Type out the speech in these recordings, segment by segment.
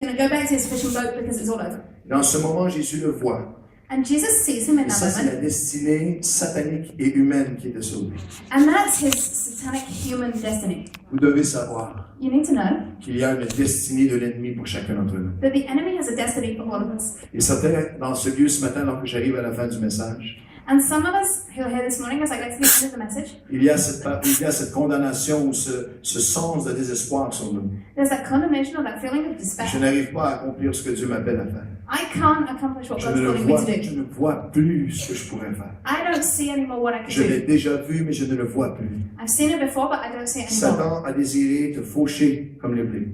going to go back to his fishing boat because it's all over. Dans ce moment, Jésus le voit. And Jesus sees him in Et that ça, c'est la moment. destinée satanique et humaine qui était sur lui. And that's his satanic human destiny. Vous devez savoir You need to know qu'il y a une destinée de l'ennemi pour chacun d'entre nous. that the enemy has a destiny for all of us. Et certains dans ce lieu ce matin, alors que j'arrive à la fin du message, And some of us who are here this morning, as I get to the end of the message, il y a cette condamnation ou ce sens de désespoir sur nous. there's that condemnation or that feeling of despair. Je n'arrive pas à accomplir ce que Dieu m'appelle à faire. I can't accomplish what Je God's ne, calling me to je do. ne vois plus ce que je pourrais faire. I don't see anymore what I Je can l'ai do. déjà vu, mais je ne le vois plus. I've seen it before, but I don't see it anymore. Satan a désiré te faucher comme le blé.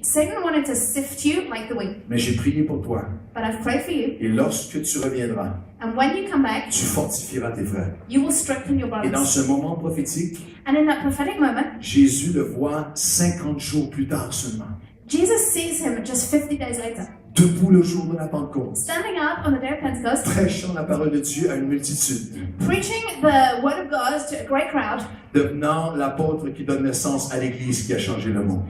Satan wanted to sift you like the wheat, Mais j'ai prié pour toi. but I've prayed for you. Et lorsque tu reviendras, And when you come back, tu fortifieras tes frères. you will strengthen your Et dans brothers. ce moment prophétique, And in that prophetic moment, Jésus le voit 50 jours plus tard seulement. Jesus sees him just 50 days later, Debout le jour de la Pentecôte, standing up on the day of Pentecost, prêchant la parole de Dieu à une multitude, preaching the word of God to a great crowd, devenant l'apôtre qui donne naissance à l'Église qui a changé le monde.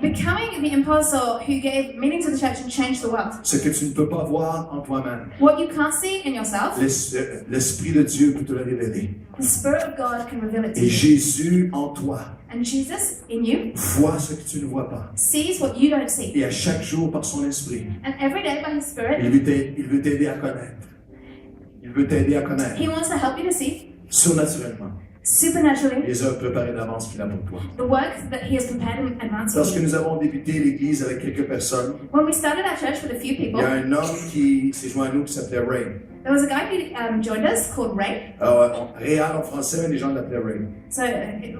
becoming the apostle who gave meaning to the church and changed the world. Ce que tu ne peux pas voir en toi-même, What you can't see in yourself, l'Esprit de Dieu peut te le révéler. the Spirit of God can reveal it to Et you. Jésus en toi And Jesus, in you, voit ce que tu ne vois pas. sees what you don't see. Et à chaque jour, par son esprit, And every day by His Spirit, il veut t'aider à connaître. Il veut t'aider à connaître He wants to help you to see, surnaturellement supernaturally, les œuvres préparées d'avance qu'il a pour toi. the work that He has prepared in advance for Lorsque you. nous avons débuté l'Église avec quelques personnes, When we started our church with a few il people, y a un homme qui s'est joint à nous qui s'appelait Ray. there was a guy who joined us called Ray. Réal en français, mais les gens l'appelaient Ray. So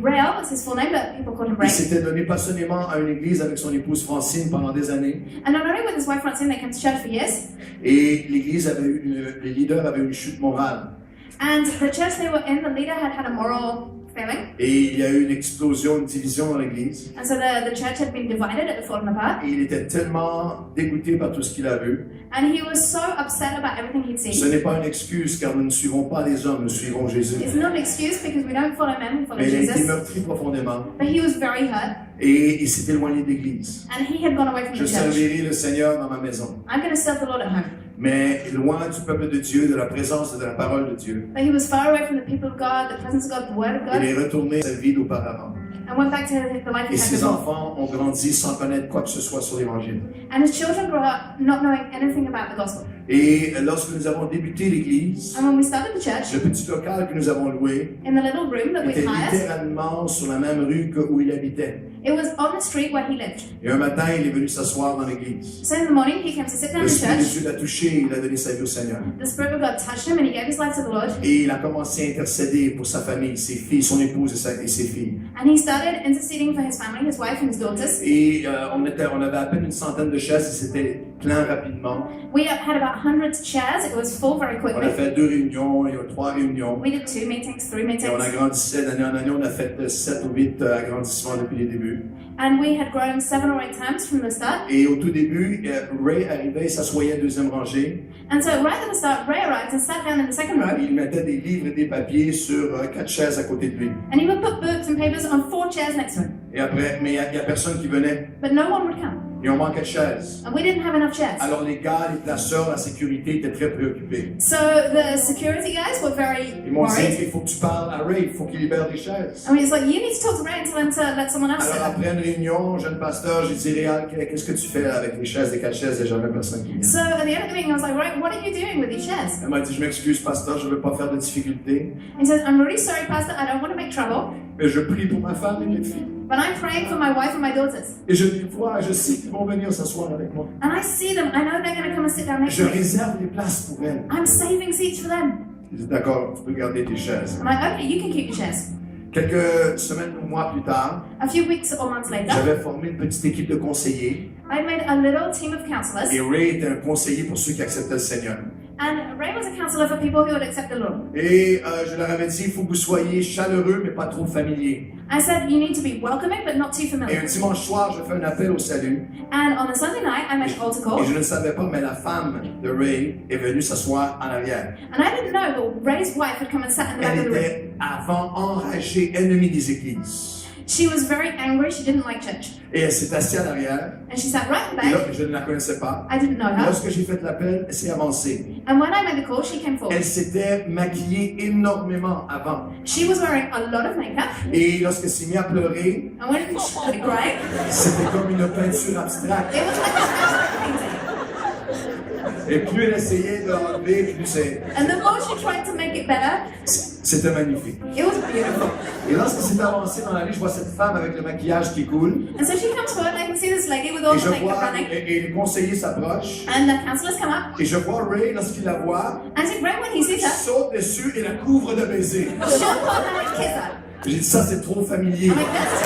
Rael was his full name, but people called him Il Ray. s'était donné passionnément à une église avec son épouse Francine pendant des années. And not only with his wife Francine, they came to church for years, Et l'église avait eu les leaders avaient eu une chute morale. and the church they were in, the leader had a moral failing, Et il y a eu une explosion, une division dans l'église. and so the church had been divided, it had fallen apart, Et il était tellement dégoûté par tout ce qu'il a vu. and he was so upset about everything he'd Ce seen. n'est pas une excuse car nous ne suivons pas les hommes, nous suivons Jésus. It's not an excuse because we don't follow men, we follow Mais il a été Jesus, meurtri profondément but he was very hurt, et il s'est éloigné de l'église. and he had gone away from Je the church. servirai le Seigneur dans ma maison. I'm going to serve the Lord at home. Mais loin du peuple de Dieu, de la présence et de la parole de Dieu. But he was far away from the people of God, the presence of God, the word of Il God, est retourné à sa vie d'auparavant. and went back to the life Et he had ses before. enfants ont grandi sans connaître quoi que ce soit sur l'Évangile. And his children grew up not knowing anything about the gospel. Et lorsque nous avons débuté l'église, And when we started the church, le petit local que nous avons loué in the little room that we était hired, littéralement sur la même rue où il habitait. it was on the street where he lived. Et un matin, il est venu s'asseoir dans l'église. So in the morning, he came to sit down in L'Esprit de church. Dieu l'a touché, il a donné sa vie au Seigneur. The Spirit of God touched him and he gave his life to the Lord. Et il a commencé à intercéder pour sa famille, ses filles, son épouse et ses filles. And he started interceding for his family, his wife and his daughters. Et on avait à peine une centaine de chaises et c'était plein rapidement. We had about 100 chairs. It was full very On a quickly. fait 2 réunions, il y a eu 3 réunions. We did 2 meetings, 3 Et on meetings. agrandissait d'année en année, on a fait 7 ou 8 agrandissements depuis les débuts. And we had grown 7 or 8 times from the start. Et au tout début, Ray arrivait, il s'assoyait à la deuxième rangée. And so right at the start, Ray arrived and sat down in the second row. Il mettait des livres et des papiers sur 4 chaises à côté de lui. And he would put books and papers on 4 chairs next to him. Et après, mais il y a personne qui venait. But no one would come. Et on manquait de chaises. And we didn't have enough chairs. Alors les gars, les placeurs, la sécurité étaient très préoccupés. So the security guys were very Ils m'ont dit, worried. il faut que tu parles à Ray, il faut qu'il libère des chaises. I mean, it's like, you need to talk to Ray and tell him to let someone else sit Alors there. après une réunion, jeune pasteur, j'ai dit, Réal, qu'est-ce que tu fais là, avec les chaises, les 4 chaises, il n'y a jamais personne qui vient. So at the end of the meeting, I was like, Ray, what are you doing with these chairs? Elle m'a dit, je m'excuse, pasteur, je ne veux pas faire de difficultés, He says, I'm really sorry, Pastor, I don't want to make trouble, mais je prie pour ma femme et mes filles. but I'm praying for my wife and my daughters. Et je les vois, je sais qu'ils vont venir s'asseoir avec moi. And I see them, I know they're going to come and sit down next Je to me. réserve les places pour elles. I'm saving seats for them. Je dis, d'accord, tu peux garder tes chaises. I'm like, okay, you can keep your chairs. Quelques semaines ou mois plus tard, A few weeks or months later, j'avais formé une petite équipe de conseillers. I made a little team of counselors, Et Ray était un conseiller pour ceux qui acceptaient le Seigneur. and Ray was a counselor for people who would accept the Lord. Et je leur avais dit, il faut que vous soyez chaleureux, mais pas trop familiers. I said, you need to be welcoming, but not too Et un familiar. dimanche soir, je fais un appel au salut. And on a Sunday night, I made an altar Et call, je ne savais pas, mais la femme de Ray est venue s'asseoir en arrière. and I didn't know, but Ray's wife had come and sat in the back Elle of the room. était avant enragée, ennemie des églises. She was very angry. She didn't like church. Et elle s'est assise en arrière. And she sat right in Et là, back. je ne la connaissais pas. I didn't know her. Lorsque j'ai fait l'appel, elle s'est avancée. And when I made the call, she came forward. Elle s'était maquillée énormément avant. She was wearing a lot of makeup. Et lorsqu'elle s'est mise à pleurer, And when she started crying, c'était comme une peinture abstraite. it was like a abstract painting. Et plus elle essayait de l'enlever, plus And the more she tried to make it better, c'était magnifique. it was beautiful. Et lorsqu'elle s'est avancée dans la rue, je vois cette femme avec le maquillage qui coule. And so she comes forward, and I can see this lady with all Et the je makeup vois, running. et le conseiller s'approche. And the counselors come up. Et je vois Ray, lorsqu'il la voit, And so Greg, when he sees her, saute dessus et la couvre de baisers. jump on her and kiss her. J'ai dit, ça c'est trop familier. I'm like, that's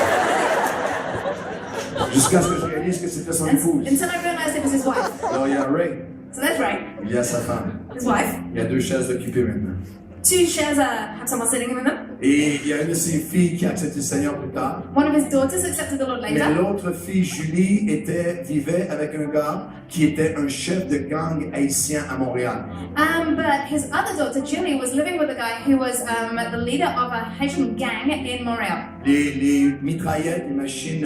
Jusqu'à ce que je réalise que c'était son épouse. until I realized it was his wife. Alors il y a Ray, So that's right, il y a sa femme. his wife. Il y a 2 chaises occupées maintenant. Two chairs have someone sitting in them. Et il y a une de ses filles qui a accepté le Seigneur plus tard. One of his daughters accepted the Lord Mais later. l'autre fille, Julie, vivait avec un gars qui était un chef de gang haïtien à Montréal. But his other daughter, Julie, was living with a guy who was the leader of a Haitian gang in Montreal. Les mitraillettes, les machine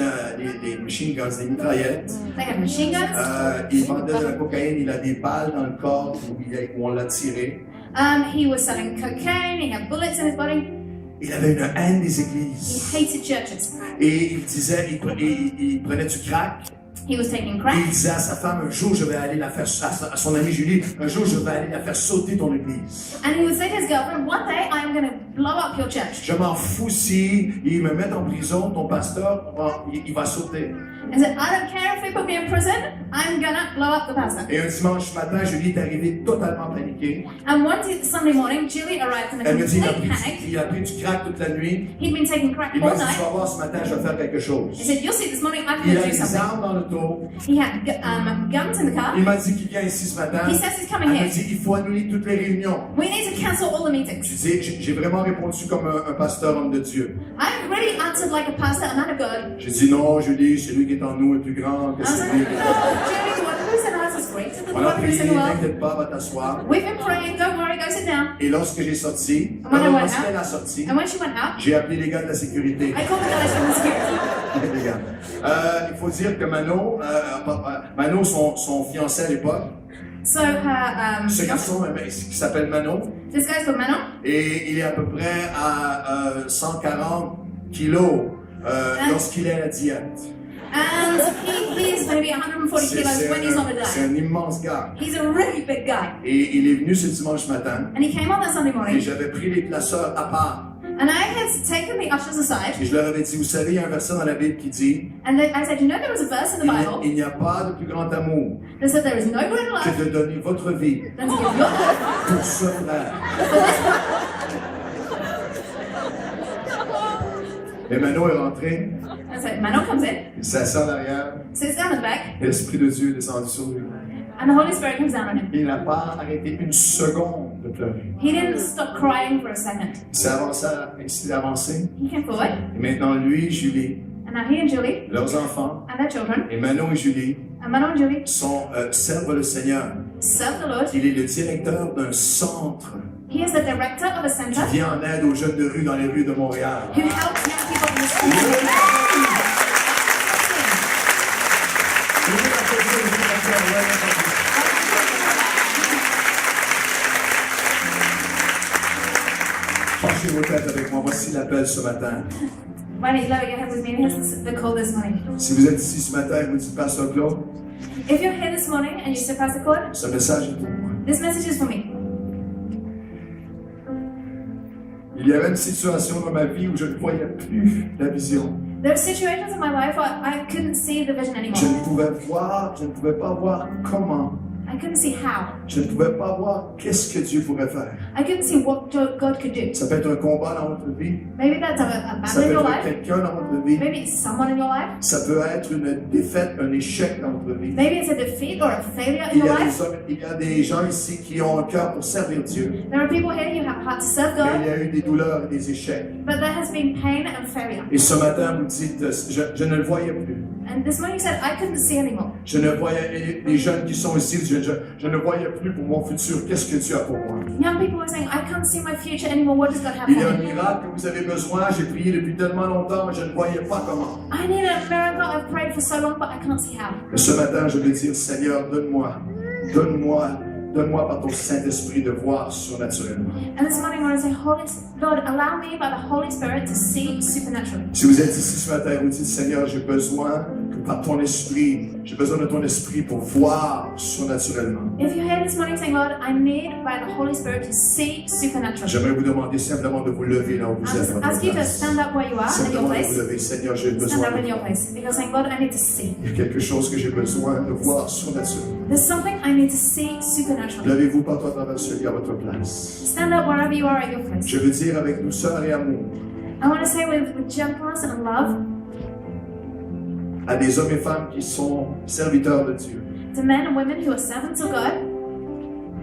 guns, les mitraillettes, They had machine guns. il vendait de la cocaïne, il a des balles dans le corps où on l'a tiré. He was selling cocaine. He had bullets in his body. Il avait une haine des He églises. hated churches. Et il disait, il prenait du crack. He was taking Et il crack. disait à sa femme, un jour je vais aller la faire, à son amie Julie, un jour je vais aller la faire sauter ton église. And he would say to his girlfriend, one day I am going to blow up your church. Je m'en fous si ils me mettent en prison, ton pasteur, il va sauter. He said, I don't care if they put me in prison, I'm going to blow up the pastor. Et un dimanche matin, Julie est arrivée totalement paniquée. And one Sunday morning, Julie arrived in a Elle me dit, complete panic. il a pris du crack toute la nuit. He'd been taking crack Il m'a all dit, tu night. vas voir ce matin, je vais faire quelque chose. He said, you'll see this morning I'm Il going a to do des something. armes dans l'auto. He had guns in the car. Il m'a dit qu'il vient ici ce matin. He says he's coming Elle me here. dit, il faut annuler toutes les réunions. We need to cancel all the meetings. Je dis, j'ai vraiment répondu comme un pasteur homme de Dieu. I really answered like a pastor, a man of God. J'ai dit, non, Julie, c'est lui qui est en nous est plus grand que I was c'est like, lui. no, Julie, the one who's in us is greater than the On a one who's prié, in the world. t'inquiète pas, va t'asseoir. We've been praying, don't worry, go sit down. Et lorsque j'ai sorti, When I went lorsqu'elle out. a sorti, And when she went out, j'ai appelé les gars de la sécurité. I called the guys from the security. Les gars. Il faut dire que Mano, son fiancé à l'époque, So her, ce garçon qui s'appelle Mano, this guy's called Manon, et il est à peu près à 140 kilos lorsqu'il est à la diète. and he's maybe 140 kilos when he's on a C'est diet. un immense gars. He's a really big guy. Et il est venu ce dimanche matin, And he came on that Sunday et morning, j'avais pris les placeurs à part. and I had taken the ushers aside, Et je leur avais dit, vous savez, il y a un verset dans la Bible qui dit, and I said, you know there was a verse in the Bible il n'y a pas de plus grand amour that said there is no greater love que de donner votre vie than to give your life pour ce frère. for this one. Et Mano est rentré, And so Manon comes in, il s'assit en arrière, sits down at the back, et l'Esprit de Dieu est descendu sur lui. and the Holy Spirit comes down on him. Il n'a pas arrêté une seconde de pleurer. He didn't stop crying for a second. Il s'est avancé, He came forward, et maintenant lui, Julie, and now he and Julie leurs enfants, and their children, et Mano et Julie and Manon and Julie servent le Seigneur. serve the Lord. Il est le directeur d'un centre He is the director of a qui center vient en aide aux jeunes de rue dans les rues de Montréal. who helps young people in the streets. Penchez vos têtes avec moi. Voici l'appel ce matin. Why don't you lower your head with me? Here's the call this morning. Si vous êtes ici ce matin et vous dites, Pasteur Claude, If you're here this morning and you say, Pastor Claude, ce message est pour moi. this message is for me. Il y avait une situation dans ma vie où je ne voyais plus la vision. There are situations in my life where I couldn't see the vision Je anymore. ne pouvais pas voir comment. I couldn't see how. Je ne pouvais pas voir qu'est-ce que Dieu pourrait faire. I couldn't see what God could do. Ça peut être un combat dans votre vie. Maybe that's a Ça battle in peut your être life. quelqu'un dans votre vie. Maybe it's someone in your life. Ça peut être une défaite, un échec dans votre vie. Maybe it's a defeat or a failure in Il y, your a life. il y a des gens ici qui ont un cœur pour servir Dieu. There are people here who have a heart to serve Mais il God, y a eu des douleurs et des échecs. but there has been pain and failure. Et ce matin, vous dites, je ne le voyais plus. And this morning he said, I couldn't see anymore. Je ne voyais, les jeunes qui sont ici, je ne voyais plus pour mon futur. Qu'est-ce que tu as pour moi? Young people were saying, I can't see my future anymore. What does God have Il y a for un me? miracle que vous avez besoin. J'ai prié depuis tellement longtemps, mais je ne voyais pas comment. I need a miracle. I've prayed for so long, but I can't see how. Mais ce matin, je veux dire, Seigneur, donne-moi par ton Saint-Esprit de voir surnaturellement. And this morning I want to say, Lord, allow me by the Holy Spirit to see supernaturally. Si vous êtes ici ce matin et vous dites, Seigneur, j'ai besoin que par ton esprit, j'ai besoin de ton esprit pour voir surnaturellement. If you're here this morning saying, Lord, I need by the Holy Spirit to see supernaturally. J'aimerais vous demander simplement de vous lever là où vous I'll êtes. just à votre ask you to place. stand up where you are in your Simplement de vous place. lever, Seigneur, j'ai Stand besoin up in de your voir. place. If you're saying, Lord, I need to see. Il y a quelque chose que j'ai besoin de voir surnaturellement. There's something I need to see supernaturally. Levez-vous partout à travers celui à votre place. Stand up wherever you are at your place. Je veux dire avec douceur et amour I want to say with gentleness and love à des hommes et femmes qui sont serviteurs de Dieu to men and women who are servants of God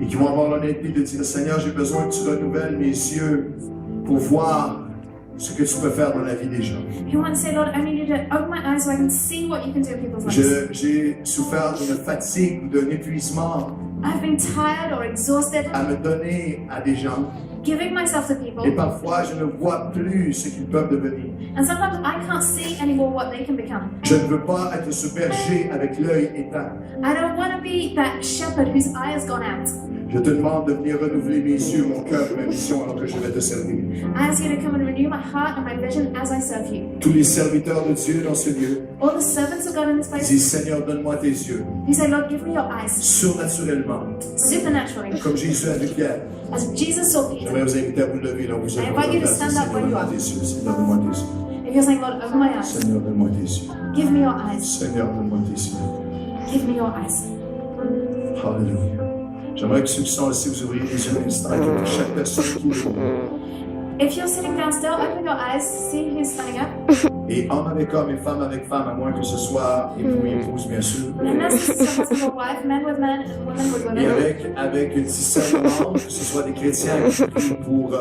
et qui vont avoir l'honnêteté de dire, Seigneur, j'ai besoin que tu renouvelles mes yeux pour voir ce que tu peux faire dans la vie des gens. who want to say, Lord, I need you to open my eyes so I can see what you can do in people's lives. J'ai souffert d'une fatigue ou d'un épuisement I've been tired or exhausted à me donner à des gens giving myself to people, et parfois je ne vois plus ce qu'ils peuvent devenir. and sometimes I can't see anymore what they can become. Je ne veux pas être ce berger avec l'œil éteint. I don't want to be that shepherd whose eye has gone out. Je te demande de venir renouveler mes yeux, mon cœur et ma mission alors que je vais te servir. I ask you to come and renew my heart and my vision as I serve you. Tous les serviteurs de Dieu dans ce lieu All the servants of God in this place, disent, Seigneur, donne-moi tes yeux, you say, Lord, give me your eyes, surnaturellement, supernaturally. comme Jésus a vu Pierre. As Jesus saw Peter, J'aimerais vous inviter à vous lever là où vous êtes. I invite you to stand up Seigneur, where you donne-moi are. tes yeux, Seigneur, donne-moi tes yeux. if you're saying, Lord, open my eyes, Seigneur, donne-moi tes yeux. give me your eyes, Seigneur, donne-moi tes yeux. give me your eyes. Alléluia. J'aimerais que ceux qui sont ici, vous ouvriez les yeux un instant et que pour chaque personne qui est debout, If you're sitting down still, open your eyes, see who's standing up. et homme avec homme et femme avec femme, à moins que ce soit époux et épouse, bien sûr. Unless it's husband or wife, men with men, women with Et women. avec un discernement, que ce soit des chrétiens qui prient pour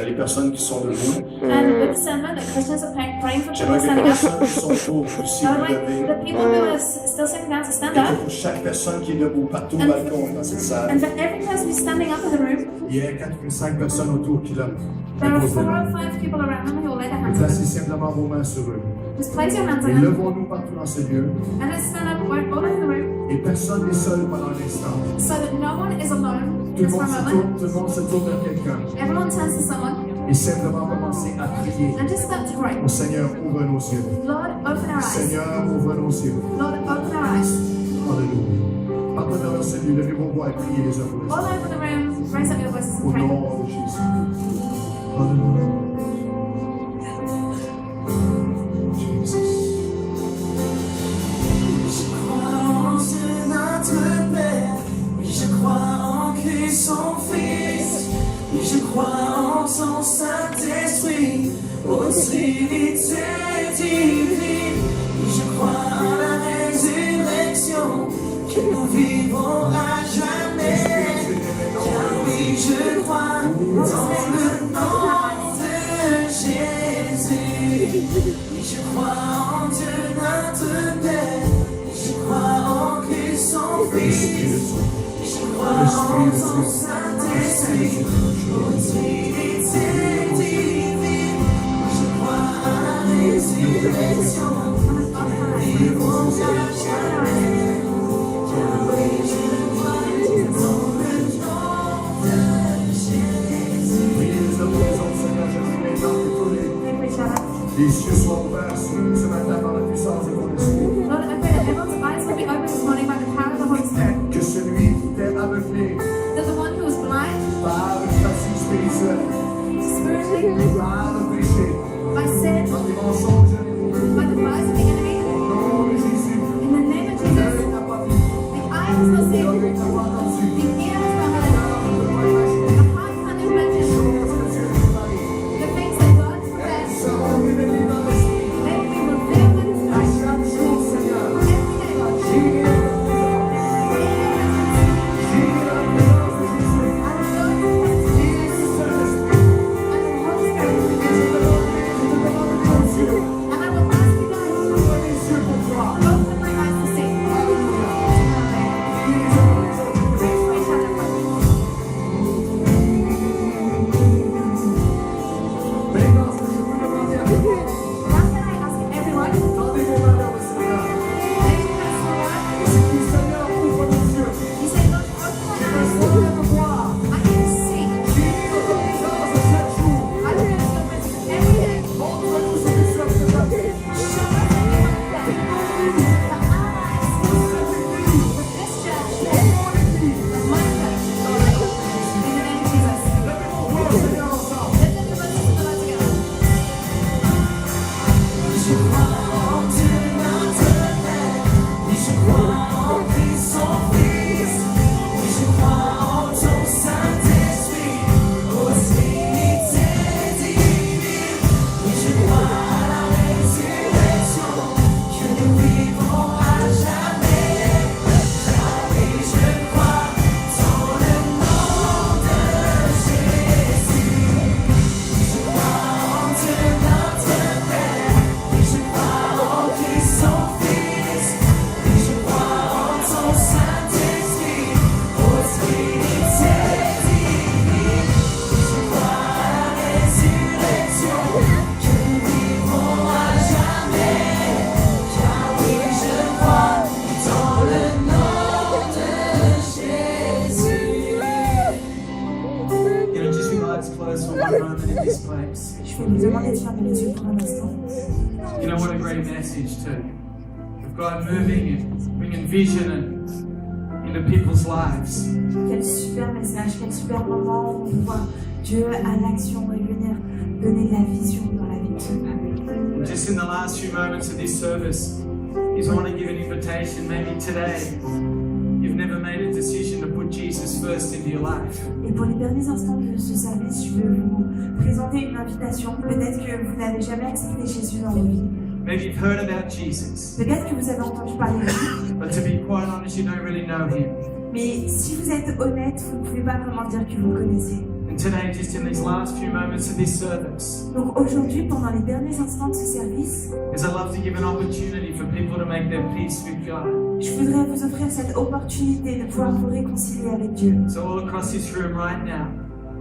les personnes qui sont debout. And with discernment, the Christians are praying for people J'aimerais que les standing up. personnes qui sont debout aussi I vous would like lever. the people who are still sitting down to stand Et que up. pour chaque personne qui est debout, partout au And- balcon et dans cette salle, And for every person who's standing up in the room, il y a 4 ou 5 personnes autour qui leur there are imposent 4 les or mains. 5 people around them who will lay their Et hands on them. placez simplement vos mains sur eux. Just place your hands on Et them. levons-nous partout dans ce lieu. And let's stand up all over the room Et personne n'est seul pendant un instant. so that no one is alone Tout le just for monde a se moment. tourne, tout le monde se tourne vers quelqu'un. Everyone turns to someone Et simplement commencer à prier. and just start to pray. Au Seigneur, ouvre nos yeux. Lord, open our eyes. Seigneur, ouvre nos yeux. Lord, open our eyes. Alléluia. Partout dans ce lieu, levez vos voix et priez les uns pour les All autres. over the room, raise up your voices Au and pray. nom de Jésus. Alléluia. Jesus. Je crois en Dieu notre Père, oui je crois en Christ son Fils, oui je crois en son Saint-Esprit, ô Trinité divine, oui je crois en la résurrection, que nous vivons à jamais, car oui je crois dans le nom de Jésus, oui je crois en Dieu notre Père, je crois en Christ son Fils, je crois en son Saint-Esprit, ô Trinité divine, je crois à la résurrection, nous vivons à jamais, car oui je crois dans le nom de Jésus. Priez les uns pour les autres, Seigneur, je prie maintenant que tous les cieux soient ouverts sur nous ce matin par la puissance de ton esprit. Lord, I pray that everyone's eyes will be opened this morning by the power of the Holy Spirit. Que celui qui était aveuglé That the one who was blind par une fatigue spirituelle Je vais vous demander de fermer les yeux pour un instant. You know what a great message too. Of God moving and bringing vision into people's lives. Quel super message, quel super moment où on voit Dieu à l'action et venir donner de la vision dans la vie de ce peuple. Just in the last few moments of this service, I just want to give an invitation. Maybe today you've never made a decision to put Jesus first into your life. Et pour les derniers instants de ce service, je veux vous présenter une invitation. Peut-être que vous n'avez jamais accepté Jésus dans vos vies. Maybe you've heard about Jesus, Peut-être que vous avez entendu parler de lui. but to be quite honest, you don't really know him. Mais si vous êtes honnête, vous ne pouvez pas vraiment dire que vous le connaissez. And today, just in these last few moments of this service, Donc aujourd'hui, pendant les derniers instants de ce service, is I love to give an opportunity for people to make their peace with God. je voudrais vous offrir cette opportunité de pouvoir vous réconcilier avec Dieu. So all across this room right now,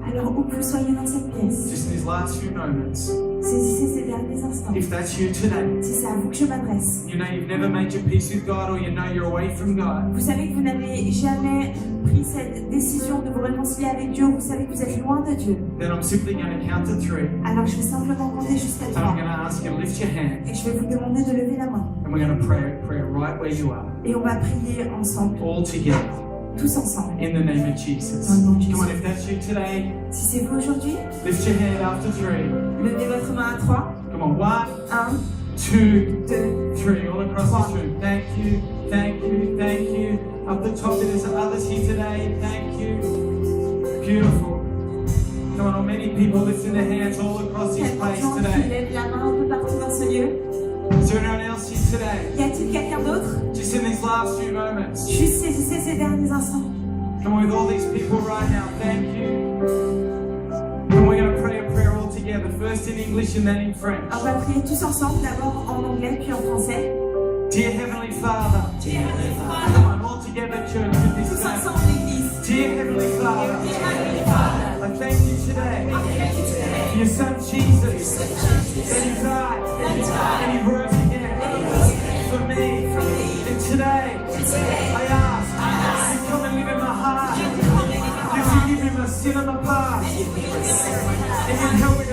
Alors où que vous soyez dans cette pièce, just in these last few moments, saisissez ces derniers instants. if that's you today, Si c'est à vous que je m'adresse. you know you've never made your peace with God, or you know you're away from God, Vous savez que vous n'avez jamais pris cette décision de vous réconcilier avec Dieu, vous savez que vous êtes loin de Dieu. then I'm simply going to count to 3. Alors je vais simplement compter jusqu'à And I'm 3. going to ask you to lift your hand, Et je vais vous demander de lever la main. and we're going to pray right where you are, Et on va prier ensemble, all together, tous ensemble. in the name of Jesus. Dans le nom de Come on, Jésus. if that's you today, Si c'est vous aujourd'hui, lift your hand after 3. levez votre main à 3. Come on, 1, 1, 2, 2, 3, all across this room. Thank you, thank you, thank you. Up the top, there's others here today. Thank you. Beautiful. Come on, many people lifting their hands all across this Tellement de place gens qui today. lèvent la main un peu partout dans ce lieu. Is there anyone else here today? Y a-t-il quelqu'un d'autre? Just in these last few moments. Juste saisissez ces derniers instants. Come on, with all these people right now. Thank you. And we're going to pray a prayer all together. First in English and then in French. On va prier tous ensemble, d'abord en anglais puis en français. Dear Heavenly Father. Come on, all together, church, with this Tous name. ensemble, l'Église. Dear Heavenly Father, I thank you today for your Son Jesus, that He died and He rose again for me. And today, I ask you come and live in my heart. You forgive me my sin and my past, and you help me to